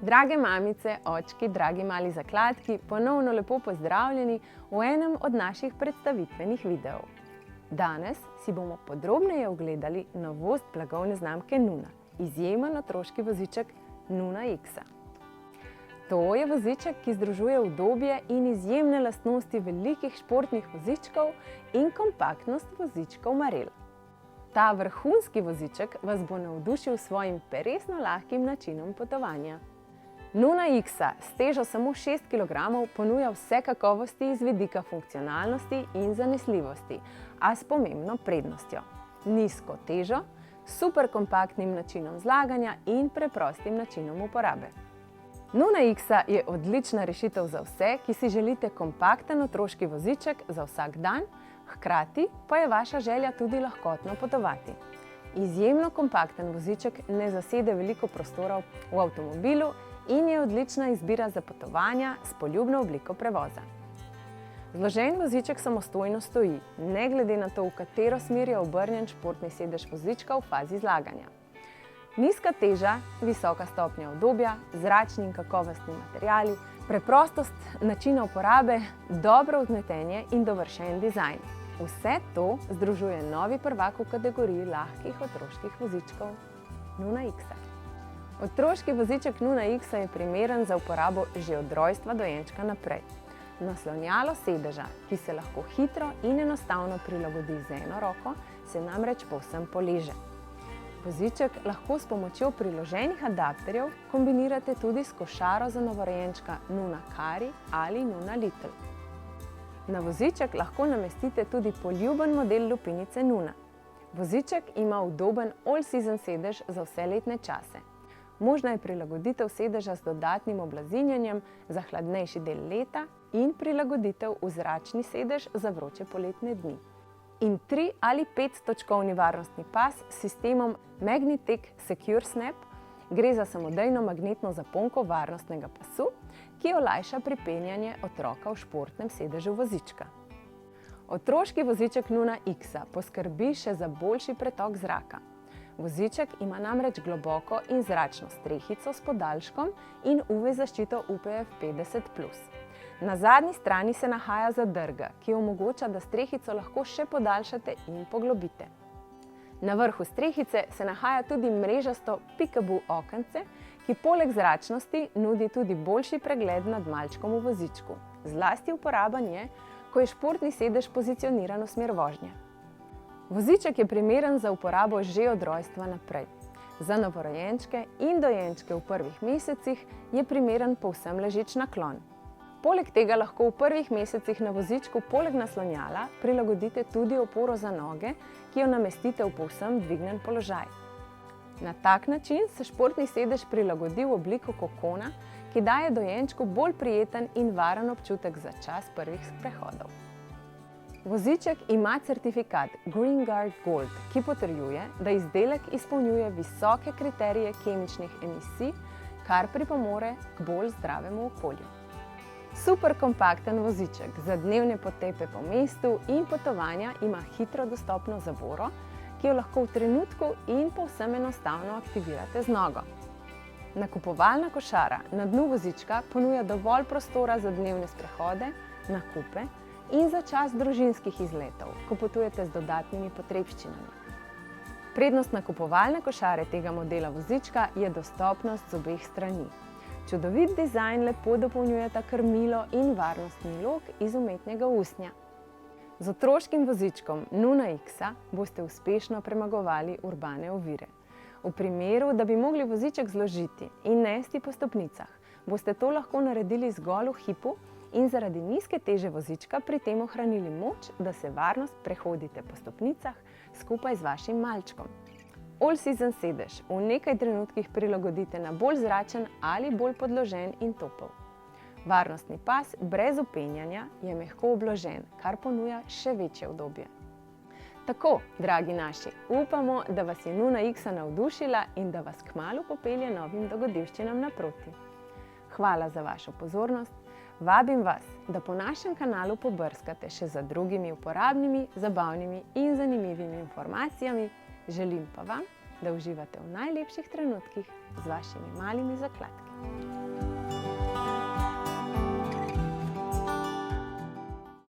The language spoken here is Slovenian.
Drage mamice, očki, dragi mali zakladki, ponovno lepo pozdravljeni v enem od naših predstavitvenih videov. Danes si bomo podrobneje ogledali novost blagovne znamke Nuna, izjemen otroški voziček Nuna X. To je voziček, ki združuje udobje in izjemne lastnosti velikih športnih vozičkov in kompaktnost vozičkov Marel. Ta vrhunski voziček vas bo navdušil s svojim peresno lahkim načinom potovanja. Nuna X s težo samo 6 kg ponuja vse kakovosti iz vidika funkcionalnosti in zanesljivosti, a s pomembno prednostjo: nizko težo, super kompaktnim načinom zlaganja in preprostim načinom uporabe. Nuna X je odlična rešitev za vse, ki si želite kompakten otroški voziček za vsak dan, hkrati pa je vaša želja tudi lahkotno potovati. Izjemno kompakten voziček ne zasede veliko prostora v avtomobilu in je odlična izbira za potovanja s poljubno obliko prevoza. Zložen voziček samostojno stoji, ne glede na to, v katero smer je obrnjen športni sedež vozička v fazi zlaganja. Nizka teža, visoka stopnja udobja, zračni in kakovostni materiali, preprostost načina uporabe, dobro vzmetenje in dovršen dizajn. Vse to združuje novi prvak v kategoriji lahkih otroških vozičkov Nuna X. Otroški voziček Nuna X je primeren za uporabo že od rojstva dojenčka naprej. Naslonjalo sedeža, ki se lahko hitro in enostavno prilagodi z eno roko, se namreč povsem poleže. Voziček lahko s pomočjo priloženih adapterjev kombinirate tudi s košaro za novorojenčka Nuna Kari ali Nuna Little. Na voziček lahko namestite tudi poljuben model lupinice Nuna. Voziček ima udoben all-season sedež za vse letne čase. Možna je prilagoditev sedeža z dodatnim oblazinjenjem za hladnejši del leta in prilagoditev v zračni sedež za vroče poletne dni. In 3 ali 5-točkovni varnostni pas s sistemom Magnitec Secure Snap gre za samodejno magnetno zaponko varnostnega pasu, ki olajša pripenjanje otroka v športnem sedežu vozička. Otroški voziček Nuna X poskrbi še za boljši pretok zraka. Voziček ima namreč globoko in zračno strehico s podaljškom in UV zaščito UPF 50+. Na zadnji strani se nahaja zadrga, ki omogoča, da strehico lahko še podaljšate in poglobite. Na vrhu strehice se nahaja tudi mrežasto peekaboo okence, ki poleg zračnosti nudi tudi boljši pregled nad malčkom v vozičku. Zlasti uporaben je, ko je športni sedež pozicioniran v smer vožnje. Voziček je primeren za uporabo že od rojstva naprej. Za novorojenčke in dojenčke v prvih mesecih je primeren povsem ležeč naklon. Poleg tega lahko v prvih mesecih na vozičku poleg naslonjala prilagodite tudi oporo za noge, ki jo namestite v povsem dvignen položaj. Na tak način se športni sedež prilagodi v obliko kokona, ki daje dojenčku bolj prijeten in varen občutek za čas prvih sprehodov. Voziček ima certifikat Green Guard Gold, ki potrjuje, da izdelek izpolnjuje visoke kriterije kemičnih emisij, kar pripomore k bolj zdravemu okolju. Super kompakten voziček za dnevne potepe po mestu in potovanja ima hitro dostopno zavoro, ki jo lahko v trenutku in povsem enostavno aktivirate z nogo. Nakupovalna košara na dnu vozička ponuja dovolj prostora za dnevne sprehode, nakupe in za čas družinskih izletov, ko potujete z dodatnimi potrebščinami. Prednost nakupovalne košare tega modela vozička je dostopnost z obeh strani. Čudovit dizajn lepo dopolnjujeta krmilo in varnostni lok iz umetnega usnja. Z otroškim vozičkom Nuna X boste uspešno premagovali urbane ovire. V primeru, da bi mogli voziček zložiti in nesti po stopnicah, boste to lahko naredili zgolj v hipu in zaradi nizke teže vozička pri tem ohranili moč, da se varno prehodite po stopnicah skupaj z vašim malčkom. All-season sedež v nekaj trenutkih prilagodite na bolj zračen ali bolj podložen in topel. Varnostni pas brez upenjanja je mehko obložen, kar ponuja še večje udobje. Tako, dragi naši, upamo, da vas je Nuna X navdušila in da vas kmalu popelje novim dogodivščinam naproti. Hvala za vašo pozornost. Vabim vas, da po našem kanalu pobrskate še za drugimi uporabnimi, zabavnimi in zanimivimi informacijami. Želim pa vam da uživate v najlepših trenutkih z vašimi malimi zakladki.